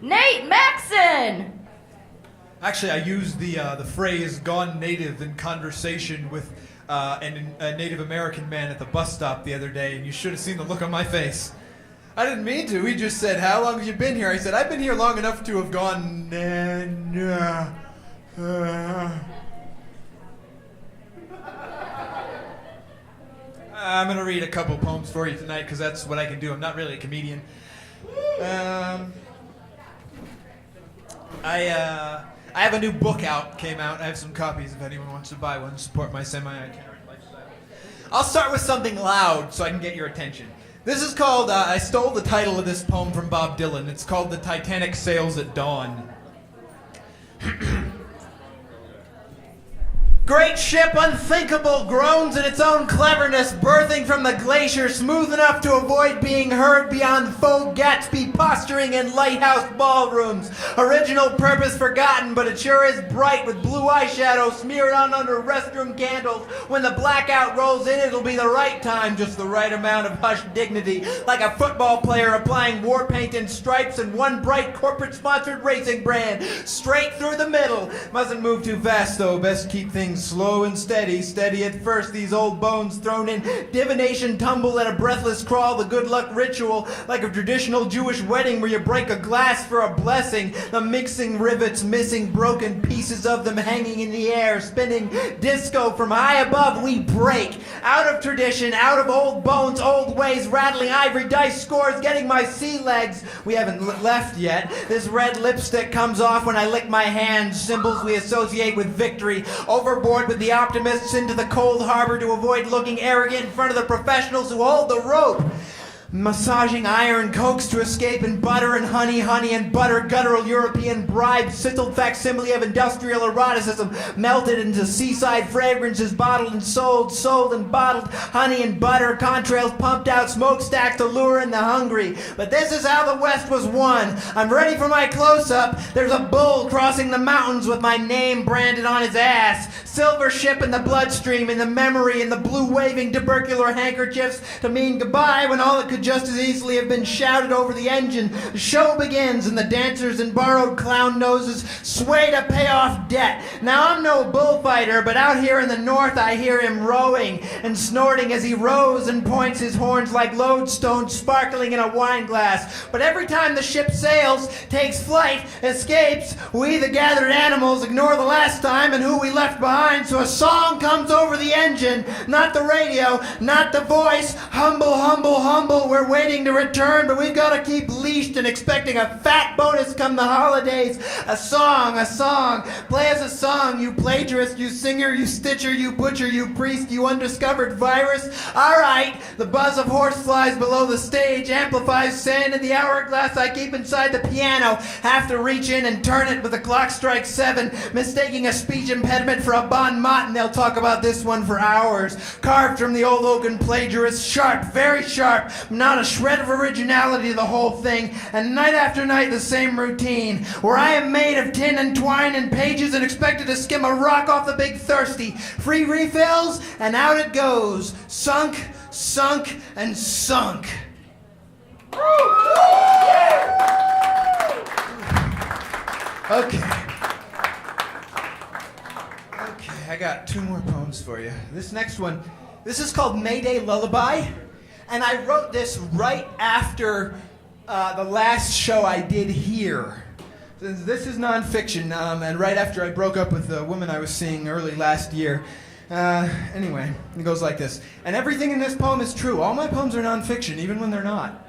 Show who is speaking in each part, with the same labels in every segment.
Speaker 1: Nate Maxon!
Speaker 2: Actually, I used the phrase "gone native" in conversation with a Native American man at the bus stop the other day, and you should have seen the look on my face. I didn't mean to. He just said, "How long have you been here?" I said, "I've been here long enough to have gone." I'm gonna read a couple poems for you tonight because that's what I can do. I'm not really a comedian. I have a new book out, came out. I have some copies if anyone wants to buy one. Support my semi-itinerant lifestyle. I'll start with something loud so I can get your attention. This is called, I stole the title of this poem from Bob Dylan. It's called The Titanic Sails at Dawn. Great ship, unthinkable, groans in its own cleverness, birthing from the glacier, smooth enough to avoid being heard beyond faux Gatsby posturing in lighthouse ballrooms. Original purpose forgotten, but it sure is bright with blue eyeshadow smeared on under restroom candles. When the blackout rolls in, it'll be the right time, just the right amount of hushed dignity, like a football player applying war paint and stripes and one bright corporate-sponsored racing brand, straight through the middle. Mustn't move too fast, though. Best keep things slow and steady, steady at first, these old bones thrown in divination tumble at a breathless crawl, the good luck ritual, like a traditional Jewish wedding where you break a glass for a blessing, the mixing rivets missing broken pieces of them hanging in the air, spinning disco from high above, we break, out of tradition, out of old bones, old ways, rattling ivory dice scores, getting my sea legs, we haven't left yet, this red lipstick comes off when I lick my hands, symbols we associate with victory, overboard with the optimists into the cold harbor to avoid looking arrogant in front of the professionals who hold the rope. Massaging iron cokes to escape in butter and honey, honey and butter, guttural European bribes, sizzled facsimile of industrial eroticism, melted into seaside fragrances, bottled and sold, sold and bottled, honey and butter, contrails pumped out, smokestacks to lure in the hungry. But this is how the West was won. I'm ready for my close-up. There's a bull crossing the mountains with my name branded on his ass. Silver ship in the bloodstream, in the memory, in the blue waving tubercular handkerchiefs to mean goodbye when all it could just as easily have been shouted over the engine. The show begins and the dancers in borrowed clown noses sway to pay off debt. Now I'm no bullfighter, but out here in the north I hear him rowing and snorting as he rows and points his horns like lodestones sparkling in a wine glass. But every time the ship sails, takes flight, escapes, we the gathered animals ignore the last time and who we left behind, so a song comes over the engine, not the radio, not the voice, humble, humble, humble, we're waiting to return, but we've got to keep leashed and expecting a fat bonus come the holidays. A song, play us a song, you plagiarist, you singer, you stitcher, you butcher, you priest, you undiscovered virus. All right, the buzz of horseflies below the stage amplifies sand in the hourglass I keep inside the piano. Have to reach in and turn it with the clock strikes 7, mistaking a speech impediment for a bon mot, and they'll talk about this one for hours. Carved from the old oaken plagiarist, sharp, very sharp, not a shred of originality to the whole thing, and night after night the same routine, where I am made of tin and twine and pages and expected to skim a rock off the big thirsty. Free refills, and out it goes. Sunk, sunk, and sunk. Okay, I got 2 more poems for you. This next one, this is called Mayday Lullaby. And I wrote this right after the last show I did here. This is nonfiction, and right after I broke up with the woman I was seeing early last year. Anyway, it goes like this. And everything in this poem is true. All my poems are nonfiction, even when they're not.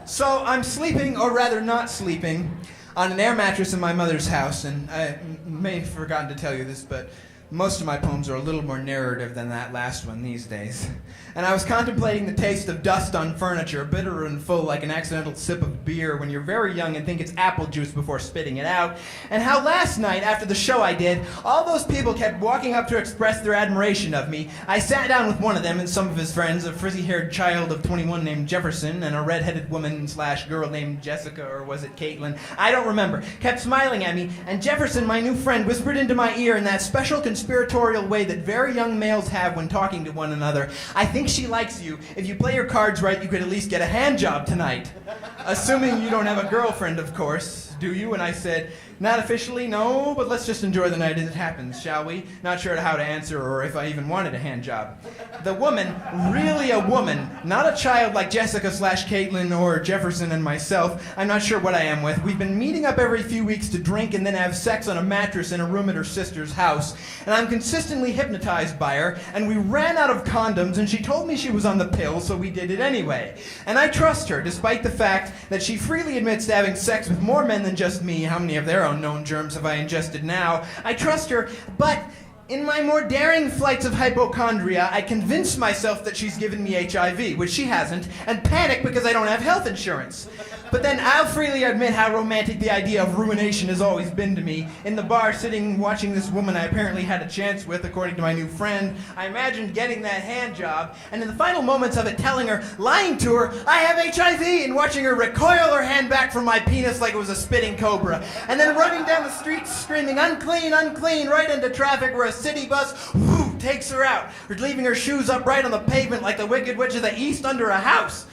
Speaker 2: So I'm sleeping, or rather not sleeping, on an air mattress in my mother's house, and I may have forgotten to tell you this, but most of my poems are a little more narrative than that last one these days. And I was contemplating the taste of dust on furniture, bitter and full like an accidental sip of beer when you're very young and think it's apple juice before spitting it out. And how last night, after the show I did, all those people kept walking up to express their admiration of me. I sat down with one of them and some of his friends, a frizzy-haired child of 21 named Jefferson, and a red-headed woman/girl named Jessica, or was it Caitlin? I don't remember. Kept smiling at me, and Jefferson, my new friend, whispered into my ear in that special conspiratorial way that very young males have when talking to one another. I think she likes you. If you play your cards right, you could at least get a hand job tonight. Assuming you don't have a girlfriend, of course. Do you? And I said, not officially, no, but let's just enjoy the night as it happens, shall we? Not sure how to answer or if I even wanted a hand job. The woman, really a woman, not a child like Jessica/Caitlin or Jefferson and myself. I'm not sure what I am with. We've been meeting up every few weeks to drink and then have sex on a mattress in a room at her sister's house. And I'm consistently hypnotized by her, and we ran out of condoms and she told me she was on the pill, so we did it anyway. And I trust her, despite the fact that she freely admits to having sex with more men than just me. How many of their own known germs have I ingested now? I trust her, but in my more daring flights of hypochondria, I convince myself that she's given me HIV, which she hasn't, and panic because I don't have health insurance. But then I'll freely admit how romantic the idea of ruination has always been to me. In the bar, sitting watching this woman I apparently had a chance with, according to my new friend, I imagined getting that hand job, and in the final moments of it telling her, lying to her, I have HIV, and watching her recoil her hand back from my penis like it was a spitting cobra, and then running down the street screaming, unclean, unclean, right into traffic where a city bus, whoo, takes her out, or leaving her shoes upright on the pavement like the Wicked Witch of the East under a house.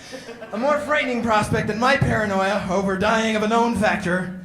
Speaker 2: A more frightening prospect than my paranoia over dying of a known factor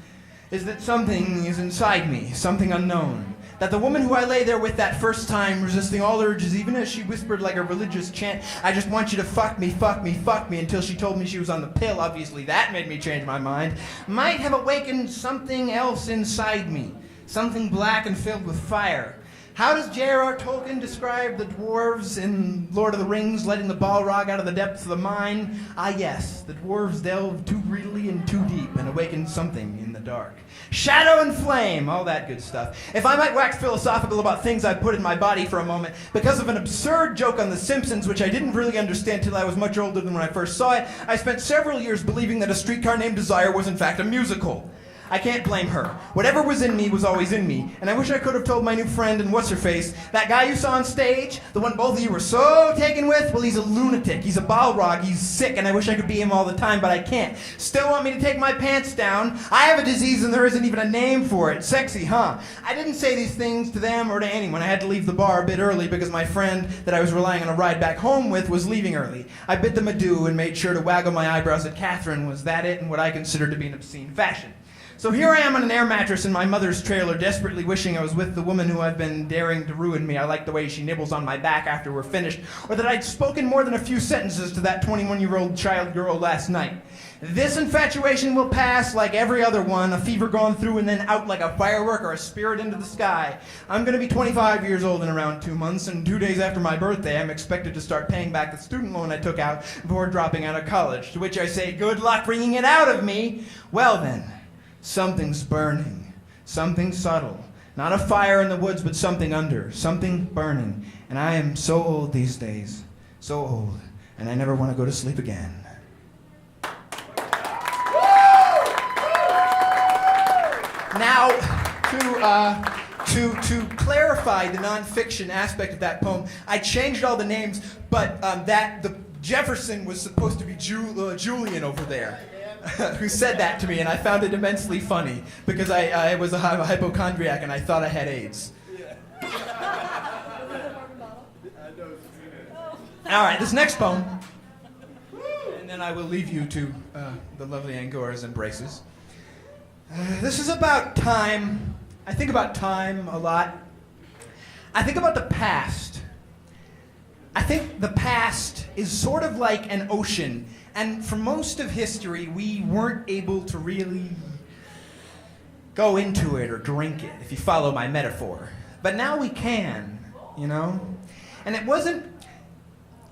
Speaker 2: is that something is inside me, something unknown. That the woman who I lay there with that first time, resisting all urges, even as she whispered like a religious chant, I just want you to fuck me, fuck me, fuck me, until she told me she was on the pill, obviously that made me change my mind, might have awakened something else inside me. Something black and filled with fire. How does J.R.R. Tolkien describe the dwarves in Lord of the Rings letting the Balrog out of the depths of the mine? Ah yes, the dwarves delve too greedily and too deep and awaken something in the dark. Shadow and flame, all that good stuff. If I might wax philosophical about things I put in my body for a moment, because of an absurd joke on The Simpsons, which I didn't really understand till I was much older than when I first saw it, I spent several years believing that A Streetcar Named Desire was in fact a musical. I can't blame her. Whatever was in me was always in me, and I wish I could have told my new friend and what's-her-face, that guy you saw on stage, the one both of you were so taken with, well, he's a lunatic, he's a Balrog, he's sick, and I wish I could be him all the time, but I can't. Still want me to take my pants down? I have a disease and there isn't even a name for it. Sexy, huh? I didn't say these things to them or to anyone. I had to leave the bar a bit early because my friend that I was relying on a ride back home with was leaving early. I bid them adieu and made sure to waggle my eyebrows at Catherine. Was that it in what I considered to be an obscene fashion? So here I am on an air mattress in my mother's trailer, desperately wishing I was with the woman who I've been daring to ruin me. I like the way she nibbles on my back after we're finished, or that I'd spoken more than a few sentences to that 21-year-old child girl last night. This infatuation will pass like every other one, a fever gone through and then out like a firework or a spirit into the sky. I'm going to be 25 years old in around 2 months, and 2 days after my birthday, I'm expected to start paying back the student loan I took out before dropping out of college, to which I say, good luck bringing it out of me. Well then. Something's burning, something subtle. Not a fire in the woods, but something under, something burning. And I am so old these days, so old, and I never want to go to sleep again. Now, to clarify the nonfiction aspect of that poem, I changed all the names, but the Jefferson was supposed to be Julian over there. Who said that to me, and I found it immensely funny because I was a hypochondriac and I thought I had AIDS. All right, this next poem, and then I will leave you to the lovely Angora's embraces. This is about time. I think about time a lot. I think about the past. I think the past is sort of like an ocean. And for most of history, we weren't able to really go into it or drink it, if you follow my metaphor. But now we can, you know? And it wasn't,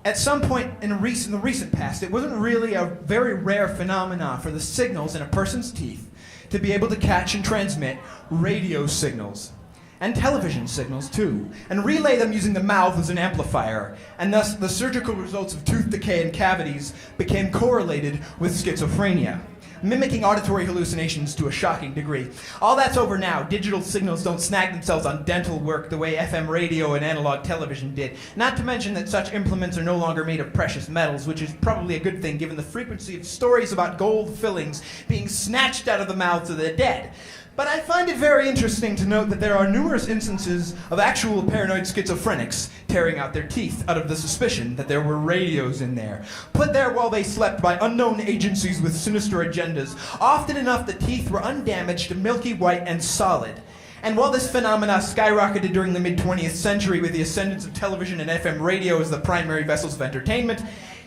Speaker 2: at some point in the recent past, it wasn't really a very rare phenomenon for the signals in a person's teeth to be able to catch and transmit radio signals. And television signals, too, and relay them using the mouth as an amplifier, and thus the surgical results of tooth decay and cavities became correlated with schizophrenia, mimicking auditory hallucinations to a shocking degree. All that's over now. Digital signals don't snag themselves on dental work the way FM radio and analog television did, not to mention that such implements are no longer made of precious metals, which is probably a good thing given the frequency of stories about gold fillings being snatched out of the mouths of the dead. But I find it very interesting to note that there are numerous instances of actual paranoid schizophrenics tearing out their teeth out of the suspicion that there were radios in there, put there while they slept by unknown agencies with sinister agendas. Often enough, the teeth were undamaged, milky white, and solid. And while this phenomena skyrocketed during the mid-20th century with the ascendance of television and FM radio as the primary vessels of entertainment,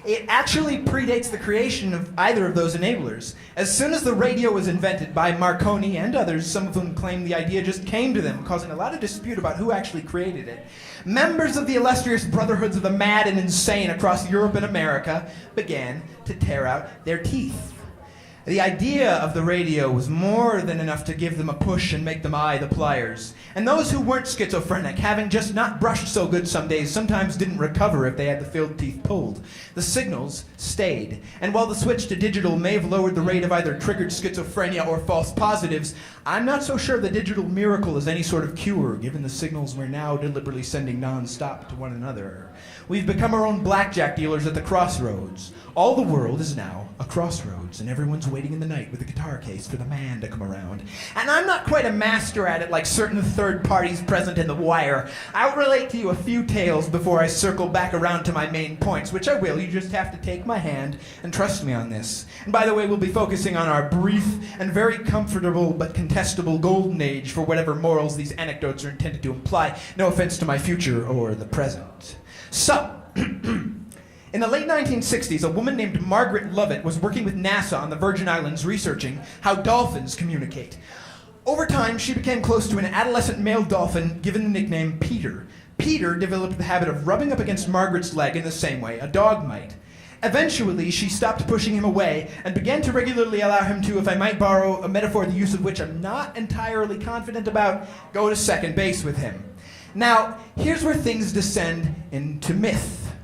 Speaker 2: it actually predates the creation of either of those enablers. As soon as the radio was invented by Marconi and others, some of whom claim the idea just came to them, causing a lot of dispute about who actually created it, members of the illustrious brotherhoods of the mad and insane across Europe and America began to tear out their teeth. The idea of the radio was more than enough to give them a push and make them eye the pliers. And those who weren't schizophrenic, having just not brushed so good some days, sometimes didn't recover if they had the filled teeth pulled. The signals stayed. And while the switch to digital may have lowered the rate of either triggered schizophrenia or false positives, I'm not so sure the digital miracle is any sort of cure, given the signals we're now deliberately sending non-stop to one another. We've become our own blackjack dealers at the crossroads. All the world is now a crossroads, and everyone's waiting in the night with a guitar case for the man to come around. And I'm not quite a master at it like certain third parties present in The Wire. I'll relate to you a few tales before I circle back around to my main points, which I will. You just have to take my hand and trust me on this. And by the way, we'll be focusing on our brief and very comfortable but contestable golden age for whatever morals these anecdotes are intended to imply. No offense to my future or the present. So, in the late 1960s, a woman named Margaret Lovett was working with NASA on the Virgin Islands researching how dolphins communicate. Over time, she became close to an adolescent male dolphin given the nickname Peter. Peter developed the habit of rubbing up against Margaret's leg in the same way a dog might. Eventually, she stopped pushing him away and began to regularly allow him to, if I might borrow a metaphor the use of which I'm not entirely confident about, go to second base with him. Now, here's where things descend into myth.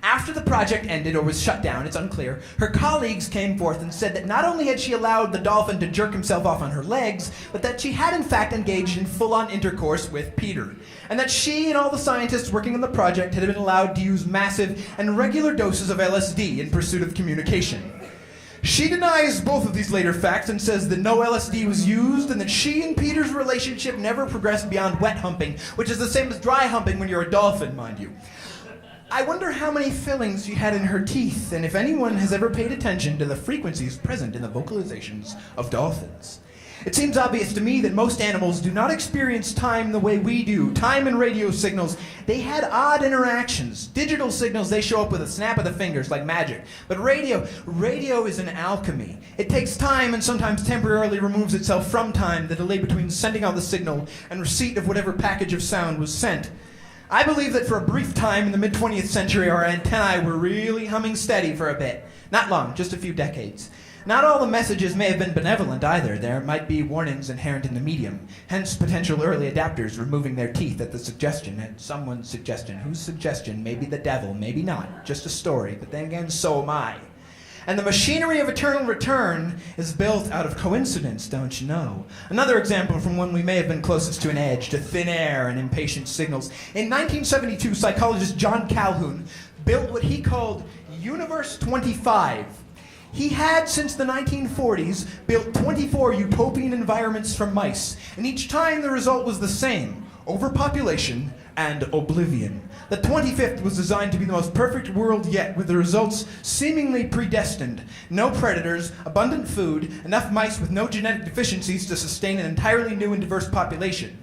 Speaker 2: After the project ended or was shut down, it's unclear, her colleagues came forth and said that not only had she allowed the dolphin to jerk himself off on her legs, but that she had in fact engaged in full-on intercourse with Peter. And that she and all the scientists working on the project had been allowed to use massive and regular doses of LSD in pursuit of communication. She denies both of these later facts and says that no LSD was used and that she and Peter's relationship never progressed beyond wet humping, which is the same as dry humping when you're a dolphin, mind you. I wonder how many fillings she had in her teeth, and if anyone has ever paid attention to the frequencies present in the vocalizations of dolphins. It seems obvious to me that most animals do not experience time the way we do. Time and radio signals, they had odd interactions. Digital signals, they show up with a snap of the fingers like magic. But radio is an alchemy. It takes time and sometimes temporarily removes itself from time, the delay between sending out the signal and receipt of whatever package of sound was sent. I believe that for a brief time in the mid-20th century, our antennae were really humming steady for a bit. Not long, just a few decades. Not all the messages may have been benevolent either. There might be warnings inherent in the medium, hence potential early adapters removing their teeth at the suggestion, at someone's suggestion, whose suggestion, maybe the devil, maybe not, just a story, but then again, so am I. And the machinery of eternal return is built out of coincidence, don't you know? Another example from when we may have been closest to an edge, to thin air and impatient signals. In 1972, psychologist John Calhoun built what he called Universe 25. He had, since the 1940s, built 24 utopian environments from mice, and each time the result was the same: overpopulation and oblivion. The 25th was designed to be the most perfect world yet, with the results seemingly predestined. No predators, abundant food, enough mice with no genetic deficiencies to sustain an entirely new and diverse population.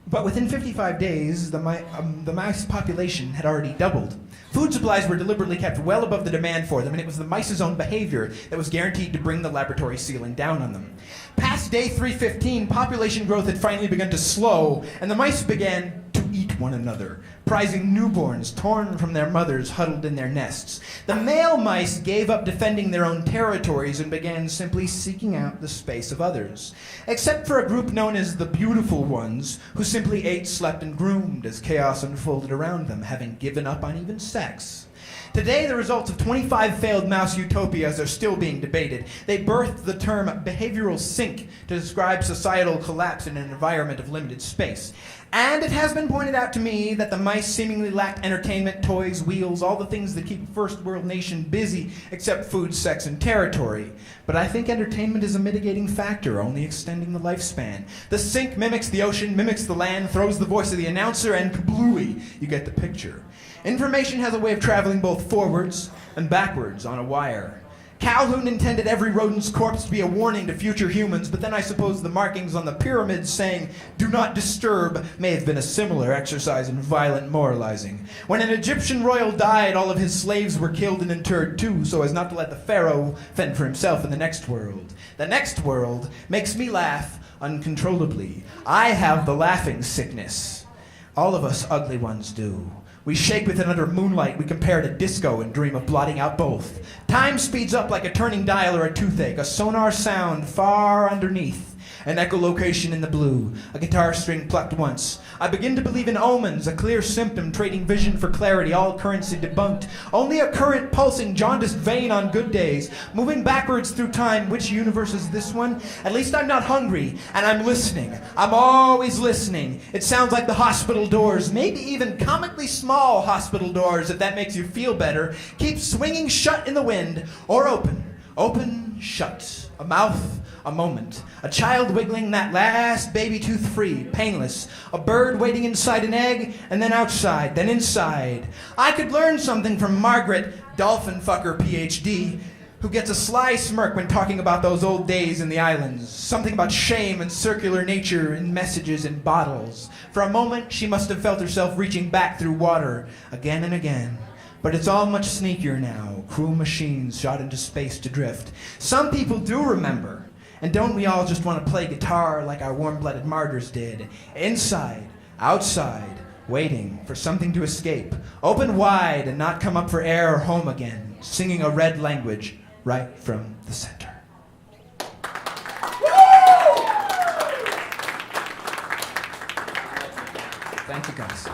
Speaker 2: But within 55 days, the mice population had already doubled. Food supplies were deliberately kept well above the demand for them, and it was the mice's own behavior that was guaranteed to bring the laboratory ceiling down on them. Past day 315, population growth had finally begun to slow, and the mice began to eat one another, prizing newborns torn from their mothers huddled in their nests. The male mice gave up defending their own territories and began simply seeking out the space of others. Except for a group known as the beautiful ones, who simply ate, slept, and groomed as chaos unfolded around them, having given up on even sex. Today, the results of 25 failed mouse utopias are still being debated. They birthed the term behavioral sink to describe societal collapse in an environment of limited space. And it has been pointed out to me that the mice seemingly lacked entertainment, toys, wheels, all the things that keep a first world nation busy, except food, sex, and territory. But I think entertainment is a mitigating factor, only extending the lifespan. The sink mimics the ocean, mimics the land, throws the voice of the announcer, and kablooey, you get the picture. Information has a way of traveling both forwards and backwards on a wire. Calhoun intended every rodent's corpse to be a warning to future humans, but then I suppose the markings on the pyramids saying, "Do not disturb," may have been a similar exercise in violent moralizing. When an Egyptian royal died, all of his slaves were killed and interred too, so as not to let the pharaoh fend for himself in the next world. The next world makes me laugh uncontrollably. I have the laughing sickness. All of us ugly ones do. We shake with it under moonlight, we compare to disco and dream of blotting out both. Time speeds up like a turning dial or a toothache, a sonar sound far underneath. An echolocation in the blue, a guitar string plucked once. I begin to believe in omens, a clear symptom, trading vision for clarity, all currency debunked. Only a current pulsing, jaundiced vein on good days. Moving backwards through time, which universe is this one? At least I'm not hungry, and I'm listening. I'm always listening. It sounds like the hospital doors, maybe even comically small hospital doors, if that makes you feel better, keep swinging shut in the wind, or open. Open, shut. A mouth, a moment. A child wiggling that last baby tooth free, painless. A bird waiting inside an egg, and then outside, then inside. I could learn something from Margaret, dolphin fucker PhD, who gets a sly smirk when talking about those old days in the islands. Something about shame and circular nature and messages in bottles. For a moment, she must have felt herself reaching back through water, again and again. But it's all much sneakier now. Cruel machines shot into space to drift. Some people do remember. And don't we all just want to play guitar like our warm-blooded martyrs did? Inside, outside, waiting for something to escape. Open wide and not come up for air or home again. Singing a red language right from the center. Thank you, guys.